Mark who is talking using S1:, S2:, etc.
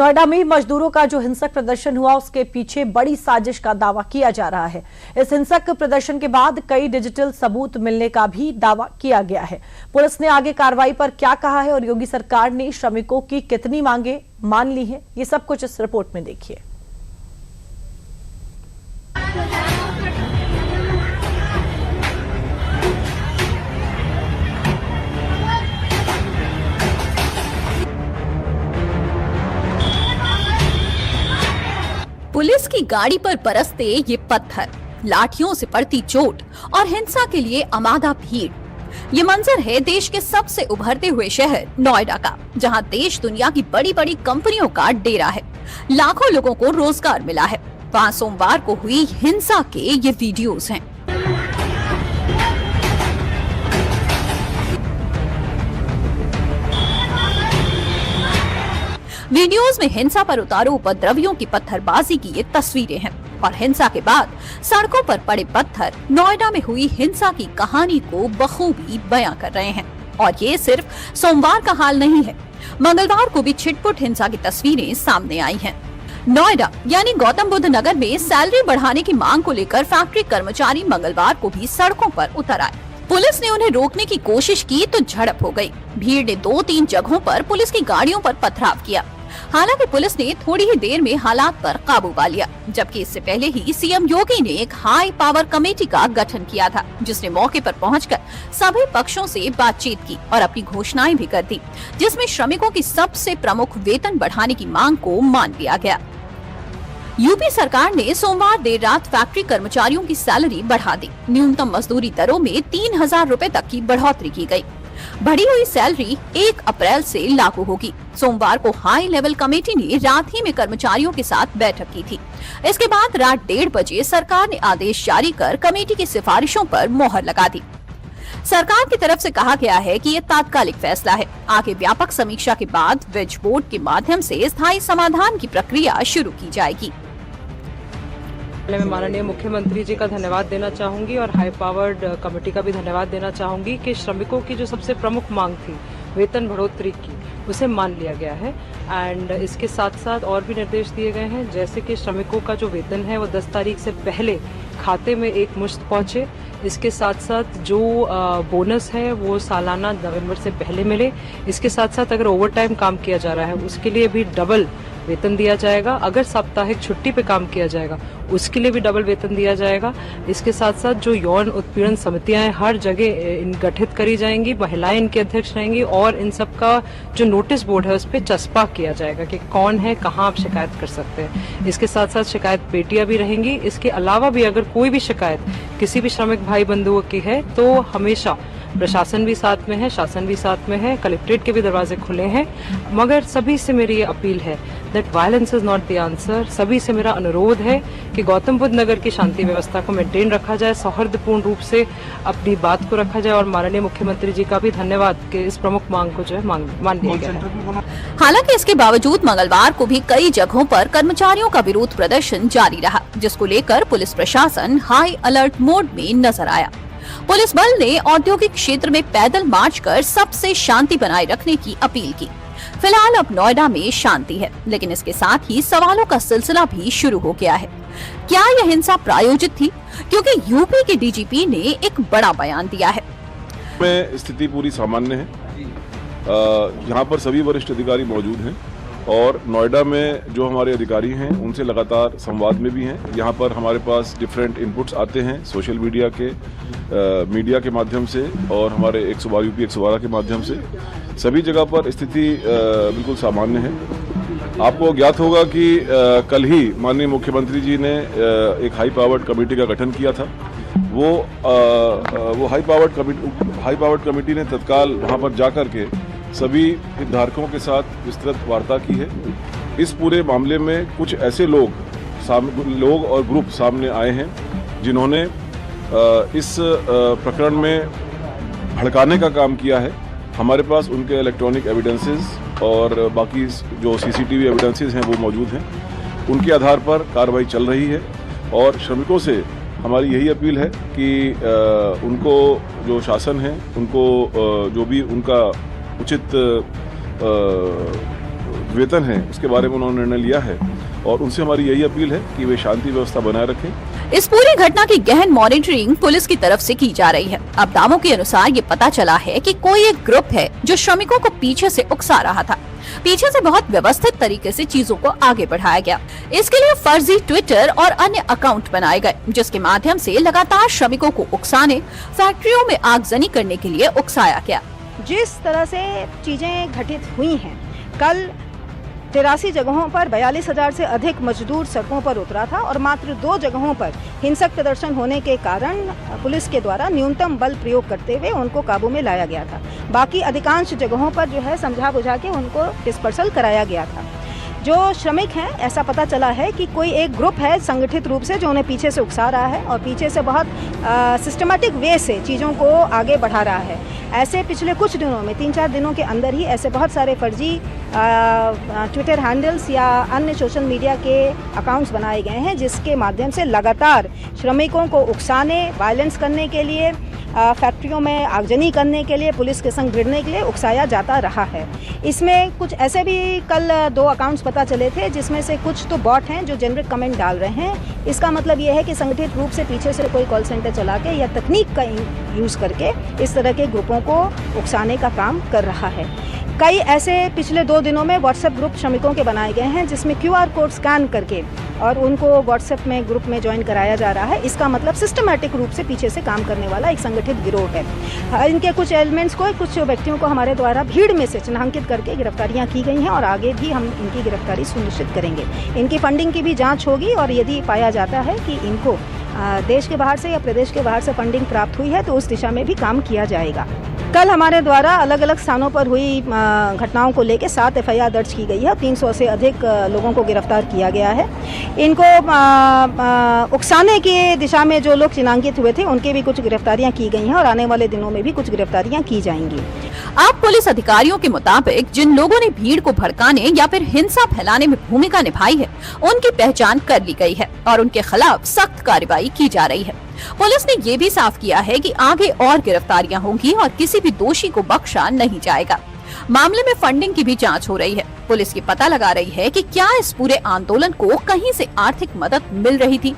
S1: नोएडा में मजदूरों का जो हिंसक प्रदर्शन हुआ उसके पीछे बड़ी साजिश का दावा किया जा रहा है। इस हिंसक प्रदर्शन के बाद कई डिजिटल सबूत मिलने का भी दावा किया गया है। पुलिस ने आगे कार्रवाई पर क्या कहा है और योगी सरकार ने श्रमिकों की कितनी मांगे मान ली है, ये सब कुछ इस रिपोर्ट में देखिए।
S2: पुलिस की गाड़ी पर बरसते ये पत्थर, लाठियों से पड़ती चोट और हिंसा के लिए आमादा भीड़। ये मंजर है देश के सबसे उभरते हुए शहर नोएडा का, जहां देश दुनिया की बड़ी बड़ी कंपनियों का डेरा है। लाखों लोगों को रोजगार मिला है। वहां सोमवार को हुई हिंसा के ये वीडियोस हैं। वीडियोस में हिंसा पर उतारू उपद्रवियों की पत्थरबाजी की ये तस्वीरें हैं और हिंसा के बाद सड़कों पर पड़े पत्थर नोएडा में हुई हिंसा की कहानी को बखूबी बयां कर रहे हैं। और ये सिर्फ सोमवार का हाल नहीं है, मंगलवार को भी छिटपुट हिंसा की तस्वीरें सामने आई हैं। नोएडा यानी गौतम बुद्ध नगर में सैलरी बढ़ाने की मांग को लेकर फैक्ट्री कर्मचारी मंगलवार को भी सड़कों पर उतर आए। पुलिस ने उन्हें रोकने की कोशिश की तो झड़प हो गई। भीड़ ने 2-3 जगहों पर पुलिस की गाड़ियों पर पथराव किया। हालांकि पुलिस ने थोड़ी ही देर में हालात पर काबू पा लिया, जबकि इससे पहले ही सीएम योगी ने एक हाई पावर कमेटी का गठन किया था, जिसने मौके पर पहुंचकर सभी पक्षों से बातचीत की और अपनी घोषणाएं भी कर दी, जिसमें श्रमिकों की सबसे प्रमुख वेतन बढ़ाने की मांग को मान लिया गया। यूपी सरकार ने सोमवार देर रात फैक्ट्री कर्मचारियों की सैलरी बढ़ा दी। न्यूनतम मजदूरी दरों में 3000 रुपए तक की बढ़ोतरी की गई। बढ़ी हुई सैलरी 1 अप्रैल से लागू होगी। सोमवार को हाई लेवल कमेटी ने रात ही में कर्मचारियों के साथ बैठक की थी। इसके बाद रात 1:30 बजे सरकार ने आदेश जारी कर कमेटी की सिफारिशों पर मोहर लगा दी। सरकार की तरफ से कहा गया है कि ये तात्कालिक फैसला है। आगे व्यापक समीक्षा के बाद वेज बोर्ड के माध्यम से स्थायी समाधान की प्रक्रिया शुरू की जाएगी।
S3: मैं माननीय मुख्यमंत्री जी का धन्यवाद देना चाहूंगी और हाई पावर्ड कमेटी का भी धन्यवाद देना चाहूंगी कि श्रमिकों की जो सबसे प्रमुख मांग थी वेतन बढ़ोतरी की, उसे मान लिया गया है। एंड इसके साथ साथ और भी निर्देश दिए गए हैं, जैसे कि श्रमिकों का जो वेतन है वो 10 तारीख से पहले खाते में एक मुश्त पहुंचे। इसके साथ साथ जो बोनस है वो सालाना नवंबर से पहले मिले। इसके साथ साथ अगर ओवर टाइम काम किया जा रहा है उसके लिए भी डबल वेतन दिया जाएगा। अगर साप्ताहिक छुट्टी पे काम किया जाएगा उसके लिए भी डबल वेतन दिया जाएगा। इसके साथ साथ जो यौन उत्पीड़न समितियां हैं हर जगह गठित करी जाएंगी, महिलाएं इनके अध्यक्ष रहेंगी और इन सब का जो नोटिस बोर्ड है उस पर चस्पा किया जाएगा कि कौन है, कहां आप शिकायत कर सकते हैं। इसके साथ साथ शिकायत पेटियां भी रहेंगी। इसके अलावा भी अगर कोई भी शिकायत किसी भी श्रमिक भाई बंधुओं की है तो हमेशा प्रशासन भी साथ में है, शासन भी साथ में है, कलेक्ट्रेट के भी दरवाजे खुले हैं। मगर सभी से मेरी ये अपील है that violence is not the answer. सभी से मेरा अनुरोध है कि गौतम बुद्ध नगर की शांति व्यवस्था को मेंटेन रखा जाए, सौहार्दपूर्ण रूप से अपनी बात को रखा जाए और माननीय मुख्यमंत्री जी का भी धन्यवाद कि इस प्रमुख मांग को जो है मान लिया गया है।
S2: हालांकि इसके बावजूद मंगलवार को भी कई जगहों पर कर्मचारियों का विरोध प्रदर्शन जारी रहा, जिसको लेकर पुलिस प्रशासन हाई अलर्ट मोड में नजर आया। पुलिस बल ने औद्योगिक क्षेत्र में पैदल मार्च कर सबसे शांति बनाए रखने की अपील की। फिलहाल अब नोएडा में शांति है, लेकिन इसके साथ ही सवालों का सिलसिला भी शुरू हो गया है। क्या यह हिंसा प्रायोजित थी? क्योंकि यूपी के डीजीपी ने एक बड़ा बयान दिया है।
S4: में स्थिति पूरी सामान्य है। यहाँ पर सभी वरिष्ठ अधिकारी मौजूद हैं और नोएडा में जो हमारे अधिकारी हैं उनसे लगातार संवाद में भी हैं। यहाँ पर हमारे पास डिफरेंट इनपुट्स आते हैं सोशल मीडिया के माध्यम से और हमारे यूपी 112 के माध्यम से। सभी जगह पर स्थिति बिल्कुल सामान्य है। आपको ज्ञात होगा कि कल ही माननीय मुख्यमंत्री जी ने एक हाई पावर्ड कमेटी का गठन किया था। वो हाई पावर्ड कमेटी ने तत्काल वहाँ पर जाकर के सभी हितधारकों के साथ विस्तृत वार्ता की है। इस पूरे मामले में कुछ ऐसे लोग और ग्रुप सामने आए हैं जिन्होंने इस प्रकरण में भड़काने का काम किया है। हमारे पास उनके इलेक्ट्रॉनिक एविडेंसेस और बाकी जो सीसीटीवी एविडेंसेस हैं वो मौजूद हैं। उनके आधार पर कार्रवाई चल रही है और श्रमिकों से हमारी यही अपील है कि उनको जो शासन है उनको जो भी उनका उचित वेतन है उसके बारे में उन्होंने निर्णय लिया है और उनसे हमारी यही अपील है कि वे शांति व्यवस्था बनाए रखें।
S2: इस पूरी घटना की गहन मॉनिटरिंग पुलिस की तरफ से की जा रही है। अब दावों के अनुसार ये पता चला है कि कोई एक ग्रुप है जो श्रमिकों को पीछे से उकसा रहा था। पीछे से बहुत व्यवस्थित तरीके से चीजों को आगे बढ़ाया गया। इसके लिए फर्जी ट्विटर और अन्य अकाउंट बनाए गए, जिसके माध्यम से लगातार श्रमिकों को उकसाने, फैक्ट्रियों में आगजनी करने के लिए उकसाया गया।
S5: जिस तरह से चीजें घटित हुई हैं, कल 83 जगहों पर 42,000 से अधिक मजदूर सड़कों पर उतरा था और मात्र 2 जगहों पर हिंसक प्रदर्शन होने के कारण पुलिस के द्वारा न्यूनतम बल प्रयोग करते हुए उनको काबू में लाया गया था। बाकी अधिकांश जगहों पर जो है समझा बुझा के उनको डिस्पर्सल कराया गया था। जो श्रमिक हैं, ऐसा पता चला है कि कोई एक ग्रुप है संगठित रूप से जो उन्हें पीछे से उकसा रहा है और पीछे से बहुत सिस्टमैटिक वे से चीज़ों को आगे बढ़ा रहा है। ऐसे पिछले कुछ दिनों में 3-4 दिनों के अंदर ही ऐसे बहुत सारे फर्जी ट्विटर हैंडल्स या अन्य सोशल मीडिया के अकाउंट्स बनाए गए हैं, जिसके माध्यम से लगातार श्रमिकों को उकसाने, वायलेंस करने के लिए, फैक्ट्रियों में आगजनी करने के लिए, पुलिस के संग भिड़ने के लिए उकसाया जाता रहा है। इसमें कुछ ऐसे भी कल 2 अकाउंट्स पता चले थे, जिसमें से कुछ तो बॉट हैं जो जेनरिक कमेंट डाल रहे हैं। इसका मतलब ये है कि संगठित रूप से पीछे से कोई कॉल सेंटर चला के या तकनीक का यूज़ करके इस तरह के ग्रुपों को उकसाने का काम कर रहा है। कई ऐसे पिछले 2 दिनों में व्हाट्सएप ग्रुप श्रमिकों के बनाए गए हैं, जिसमें QR कोड स्कैन करके और उनको व्हाट्सएप में ग्रुप में ज्वाइन कराया जा रहा है। इसका मतलब सिस्टमैटिक रूप से पीछे से काम करने वाला एक संगठित गिरोह है। इनके कुछ एलिमेंट्स को, कुछ व्यक्तियों को हमारे द्वारा भीड़ में से चिन्हांकित करके गिरफ्तारियां की गई हैं और आगे भी हम इनकी गिरफ्तारी सुनिश्चित करेंगे। इनकी फंडिंग की भी जाँच होगी और यदि पाया जाता है कि इनको देश के बाहर से या प्रदेश के बाहर से फंडिंग प्राप्त हुई है तो उस दिशा में भी काम किया जाएगा। कल हमारे द्वारा अलग अलग स्थानों पर हुई घटनाओं को लेकर 7 FIR दर्ज की गई है और 300 से अधिक लोगों को गिरफ्तार किया गया है। इनको उकसाने की दिशा में जो लोग चिन्हांकित हुए थे उनकी भी कुछ गिरफ्तारियां की गई हैं और आने वाले दिनों में भी कुछ गिरफ्तारियां की जाएंगी।
S2: अब पुलिस अधिकारियों के मुताबिक जिन लोगों ने भीड़ को भड़काने या फिर हिंसा फैलाने में भूमिका निभाई है, उनकी पहचान कर ली गई है और उनके खिलाफ सख्त कार्रवाई की जा रही है। पुलिस ने ये भी साफ किया है कि आगे और गिरफ्तारियां होंगी और किसी भी दोषी को बख्शा नहीं जाएगा। मामले में फंडिंग की भी जांच हो रही है। पुलिस ये पता लगा रही है कि क्या इस पूरे आंदोलन को कहीं से आर्थिक मदद मिल रही थी।